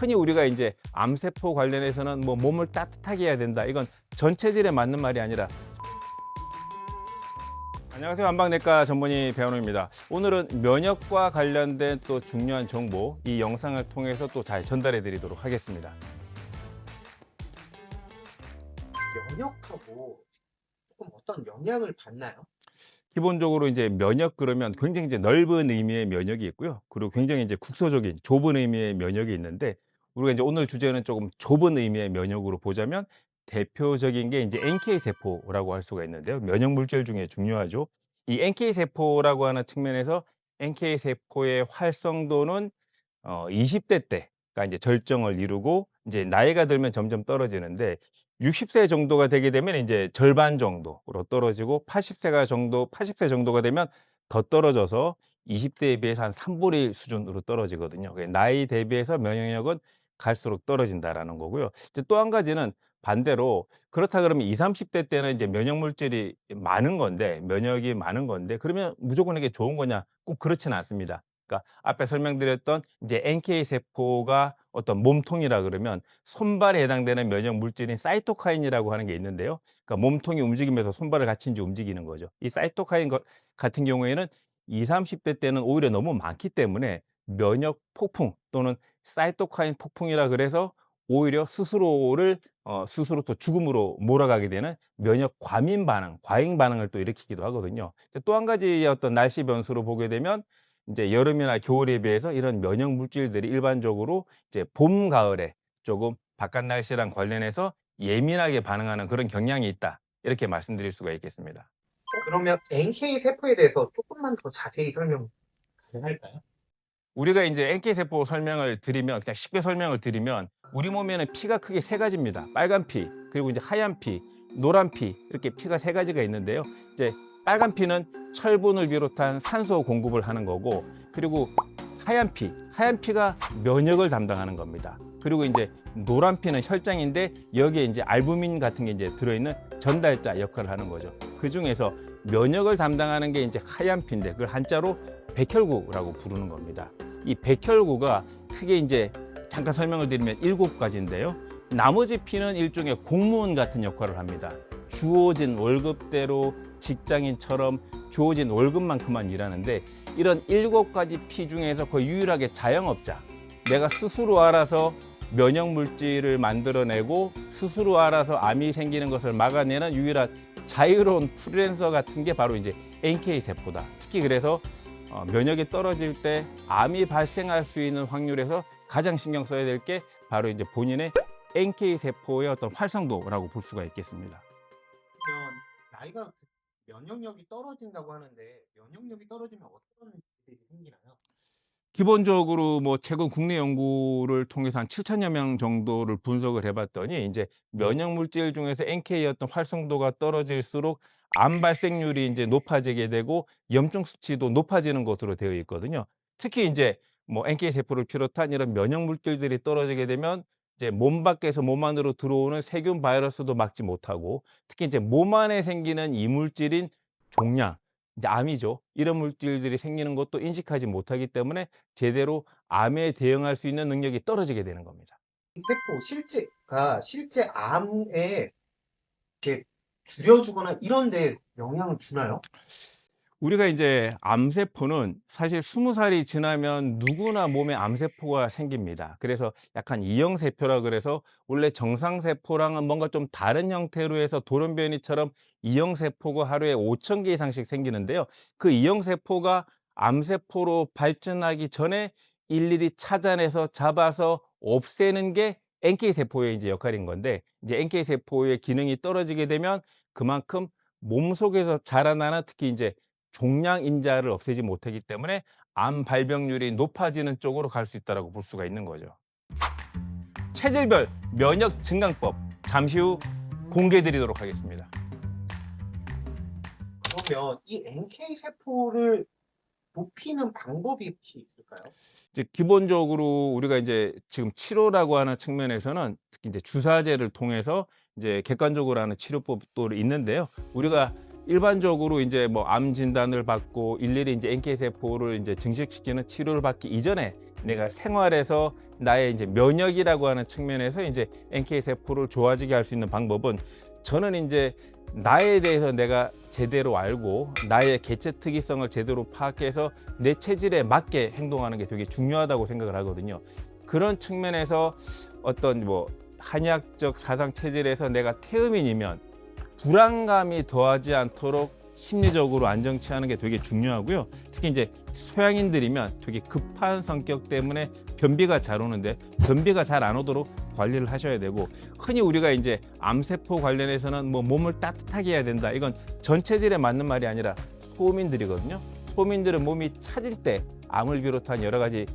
흔히 우리가 이제 암세포 관련해서는 뭐 몸을 따뜻하게 해야 된다. 이건 전체질에 맞는 말이 아니라. 안녕하세요. 안방내과 전문의 배원호입니다. 오늘은 면역과 관련된 또 중요한 정보, 이 영상을 통해서 또 잘 전달해 드리도록 하겠습니다. 면역하고 조금 어떤 영향을 받나요? 기본적으로 이제 면역 그러면 굉장히 이제 넓은 의미의 면역이 있고요. 그리고 굉장히 이제 국소적인 좁은 의미의 면역이 있는데, 우리가 이제 오늘 주제는 조금 좁은 의미의 면역으로 보자면 대표적인 게 이제 NK 세포라고 할 수가 있는데요. 면역 물질 중에 중요하죠. 이 NK 세포라고 하는 측면에서 NK 세포의 활성도는 20대 때가 이제 절정을 이루고, 이제 나이가 들면 점점 떨어지는데, 60세 정도가 되게 되면 이제 절반 정도로 떨어지고, 80세 정도가 되면 더 떨어져서 20대에 비해서 한 3분의 1 수준으로 떨어지거든요. 나이 대비해서 면역력은 갈수록 떨어진다라는 거고요. 이제 또 한 가지는 반대로, 그렇다 그러면 20-30대 때는 이제 면역 물질이 많은 건데, 면역이 많은 건데, 그러면 무조건 이게 좋은 거냐? 꼭 그렇지는 않습니다. 그러니까 앞에 설명드렸던 이제 NK 세포가 어떤 몸통이라 그러면 손발에 해당되는 면역 물질인 사이토카인이라고 하는 게 있는데요. 그러니까 몸통이 움직이면서 손발을 같이 이제 움직이는 거죠. 이 사이토카인 같은 경우에는 20-30대 때는 오히려 너무 많기 때문에 면역 폭풍 또는 사이토카인 폭풍이라 그래서 오히려 스스로 또 죽음으로 몰아가게 되는 면역 과민 반응, 과잉 반응을 또 일으키기도 하거든요. 또 한 가지의 어떤 날씨 변수로 보게 되면, 이제 여름이나 겨울에 비해서 이런 면역 물질들이 일반적으로 이제 봄, 가을에 조금 바깥 날씨랑 관련해서 예민하게 반응하는 그런 경향이 있다. 이렇게 말씀드릴 수가 있겠습니다. 그러면 NK 세포에 대해서 조금만 더 자세히 설명 가능할까요? 우리가 이제 NK 세포 설명을 드리면, 그냥 쉽게 설명을 드리면, 우리 몸에는 피가 크게 세 가지입니다. 빨간 피, 그리고 이제 하얀 피, 노란 피, 이렇게 피가 세 가지가 있는데요. 이제 빨간 피는 철분을 비롯한 산소 공급을 하는 거고, 그리고 하얀 피가 면역을 담당하는 겁니다. 그리고 이제 노란 피는 혈장인데, 여기에 이제 알부민 같은 게 이제 들어있는 전달자 역할을 하는 거죠. 그 중에서 면역을 담당하는 게 이제 하얀 피인데, 그걸 한자로 백혈구라고 부르는 겁니다. 이 백혈구가 크게 이제 잠깐 설명을 드리면 7가지인데요. 나머지 피는 일종의 공무원 같은 역할을 합니다. 주어진 월급대로 직장인처럼 주어진 월급만큼만 일하는데, 이런 7가지 피 중에서 거의 유일하게 자영업자, 내가 스스로 알아서 면역 물질을 만들어내고 스스로 알아서 암이 생기는 것을 막아내는 유일한 자유로운 프리랜서 같은 게 바로 이제 NK 세포다. 특히 그래서 면역이 떨어질 때 암이 발생할 수 있는 확률에서 가장 신경 써야 될 게 바로 이제 본인의 NK 세포의 어떤 활성도라고 볼 수가 있겠습니다. 그러면 나이가 면역력이 떨어진다고 하는데 면역력이 떨어지면 어떤 일이 생기나요? 기본적으로 뭐 최근 국내 연구를 통해서 한 7천여 명 정도를 분석을 해봤더니, 이제 면역 물질 중에서 NK의 어떤 활성도가 떨어질수록 암 발생률이 이제 높아지게 되고, 염증 수치도 높아지는 것으로 되어 있거든요. 특히 이제 뭐 NK 세포를 비롯한 이런 면역 물질들이 떨어지게 되면, 이제 몸 밖에서 몸 안으로 들어오는 세균 바이러스도 막지 못하고, 특히 이제 몸 안에 생기는 이물질인 종양, 이제 암이죠. 이런 물질들이 생기는 것도 인식하지 못하기 때문에 제대로 암에 대응할 수 있는 능력이 떨어지게 되는 겁니다. 이 세포 실제 암에 이렇게 줄여주거나 이런 데 영향을 주나요? 우리가 이제 암세포는 사실 20살이 지나면 누구나 몸에 암세포가 생깁니다. 그래서 약간 이형세포라 그래서, 원래 정상세포랑은 뭔가 좀 다른 형태로 해서 돌연변이처럼 이형세포가 하루에 5천 개 이상씩 생기는데요. 그 이형세포가 암세포로 발전하기 전에 일일이 찾아내서 잡아서 없애는 게 NK세포의 이제 역할인 건데, 이제 NK세포의 기능이 떨어지게 되면 그만큼 몸속에서 자라나는, 특히 이제 종양 인자를 없애지 못하기 때문에 암 발병률이 높아지는 쪽으로 갈 수 있다고 볼 수가 있는 거죠. 체질별 면역 증강법, 잠시 후 공개 드리도록 하겠습니다. 그러면 이 NK 세포를 높이는 방법이 혹시 있을까요? 이제 기본적으로 우리가 이제 지금 치료라고 하는 측면에서는 특히 이제 주사제를 통해서 이제 객관적으로 하는 치료법도 있는데요. 우리가 일반적으로 이제 뭐 암 진단을 받고 일일이 이제 NK 세포를 이제 증식시키는 치료를 받기 이전에 내가 생활에서 나의 이제 면역이라고 하는 측면에서 이제 NK 세포를 좋아지게 할 수 있는 방법은, 저는 이제 나에 대해서 내가 제대로 알고 나의 개체 특이성을 제대로 파악해서 내 체질에 맞게 행동하는 게 되게 중요하다고 생각을 하거든요. 그런 측면에서 어떤 뭐 한의학적 사상 체질에서 내가 태음인이면 불안감이 더하지 않도록 심리적으로 안정 취하는 게 되게 중요하고요. 특히 이제 소양인들이면 되게 급한 성격 때문에 변비가 잘 오는데 변비가 잘 안 오도록 관리를 하셔야 되고, 흔히 우리가 이제 암세포 관련해서는 뭐 몸을 따뜻하게 해야 된다, 이건 전 체질에 맞는 말이 아니라 소민들이거든요. 소민들은 몸이 차질 때 암을 비롯한 여러 가지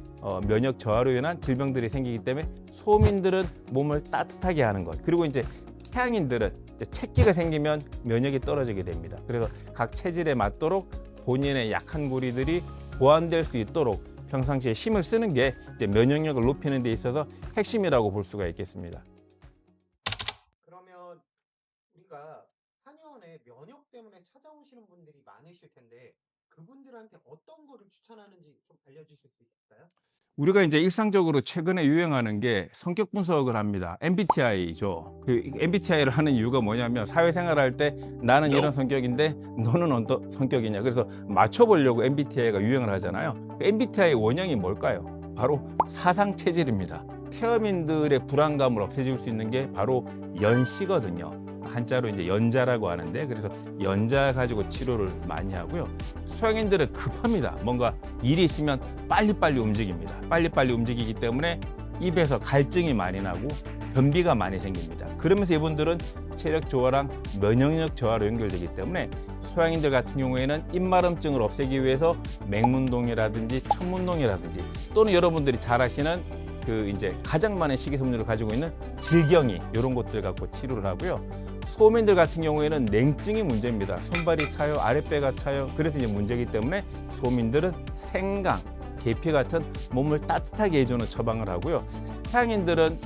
면역 저하로 인한 질병들이 생기기 때문에 소민들은 몸을 따뜻하게 하는 것. 그리고 이제 태양인들은 채기가 생기면 면역이 떨어지게 됩니다. 그래서 각 체질에 맞도록 본인의 약한 고리들이 보완될 수 있도록 평상시에 힘을 쓰는 게 이제 면역력을 높이는 데 있어서 핵심이라고 볼 수가 있겠습니다. 그러면 우리가 한의원에 면역 때문에 찾아오시는 분들이 많으실 텐데 그분들한테 어떤 거를 추천하는지 좀 알려주실 수 있을까요? 우리가 이제 일상적으로 최근에 유행하는 게 성격 분석을 합니다. MBTI죠. 그 MBTI를 하는 이유가 뭐냐면, 사회생활할 때 나는 이런 성격인데 너는 어떤 성격이냐, 그래서 맞춰보려고 MBTI가 유행을 하잖아요. MBTI 원형이 뭘까요? 바로 사상 체질입니다. 태어민들의 불안감을 없애줄 수 있는 게 바로 연시거든요. 한자로 이제 연자라고 하는데, 그래서 연자 가지고 치료를 많이 하고요. 소양인들은 급합니다. 뭔가 일이 있으면 빨리빨리 움직입니다. 빨리빨리 움직이기 때문에 입에서 갈증이 많이 나고 변비가 많이 생깁니다. 그러면서 이분들은 체력 저하랑 면역력 저하로 연결되기 때문에 소양인들 같은 경우에는 입마름증을 없애기 위해서 맹문동이라든지 천문동이라든지, 또는 여러분들이 잘 아시는 그 이제 가장 많은 식이섬유를 가지고 있는 질경이, 이런 것들 갖고 치료를 하고요. 소민들 같은 경우에는 냉증이 문제입니다. 손발이 차요, 아랫배가 차요. 그래서 이제 문제이기 때문에 소민들은 생강, 계피 같은 몸을 따뜻하게 해주는 처방을 하고요. 태양인들은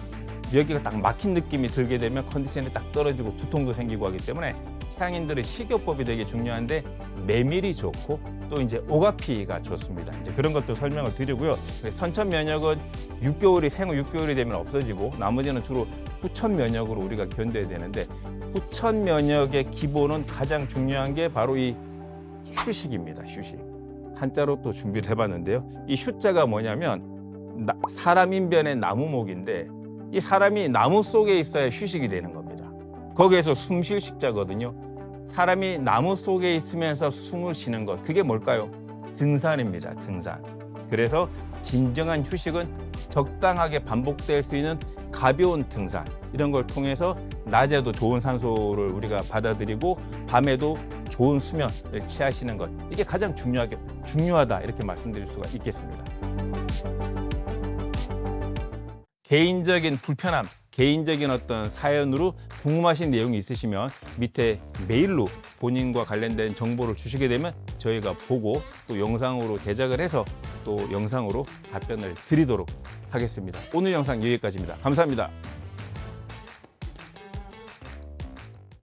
여기가 딱 막힌 느낌이 들게 되면 컨디션이 딱 떨어지고 두통도 생기고 하기 때문에 태양인들의 식이요법이 되게 중요한데, 메밀이 좋고 또 이제 오가피가 좋습니다. 이제 그런 것도 설명을 드리고요. 선천 면역은 6개월이 생후 6개월이 되면 없어지고 나머지는 주로 후천 면역으로 우리가 견뎌야 되는데, 후천 면역의 기본은 가장 중요한 게 바로 이 휴식입니다. 휴식. 한자로 또 준비를 해봤는데요. 이 휴자가 뭐냐면 사람 인변의 나무목인데, 이 사람이 나무 속에 있어야 휴식이 되는 겁니다. 거기에서 숨 쉴 식자거든요. 사람이 나무 속에 있으면서 숨을 쉬는 것, 그게 뭘까요? 등산입니다. 등산. 그래서 진정한 휴식은 적당하게 반복될 수 있는 가벼운 등산, 이런 걸 통해서 낮에도 좋은 산소를 우리가 받아들이고 밤에도 좋은 수면을 취하시는 것, 이게 가장 중요하다, 이렇게 말씀드릴 수가 있겠습니다. 개인적인 불편함, 개인적인 어떤 사연으로 궁금하신 내용이 있으시면 밑에 메일로 본인과 관련된 정보를 주시게 되면 저희가 보고 또 영상으로 제작을 해서 또 영상으로 답변을 드리도록 하겠습니다. 오늘 영상 여기까지입니다. 감사합니다.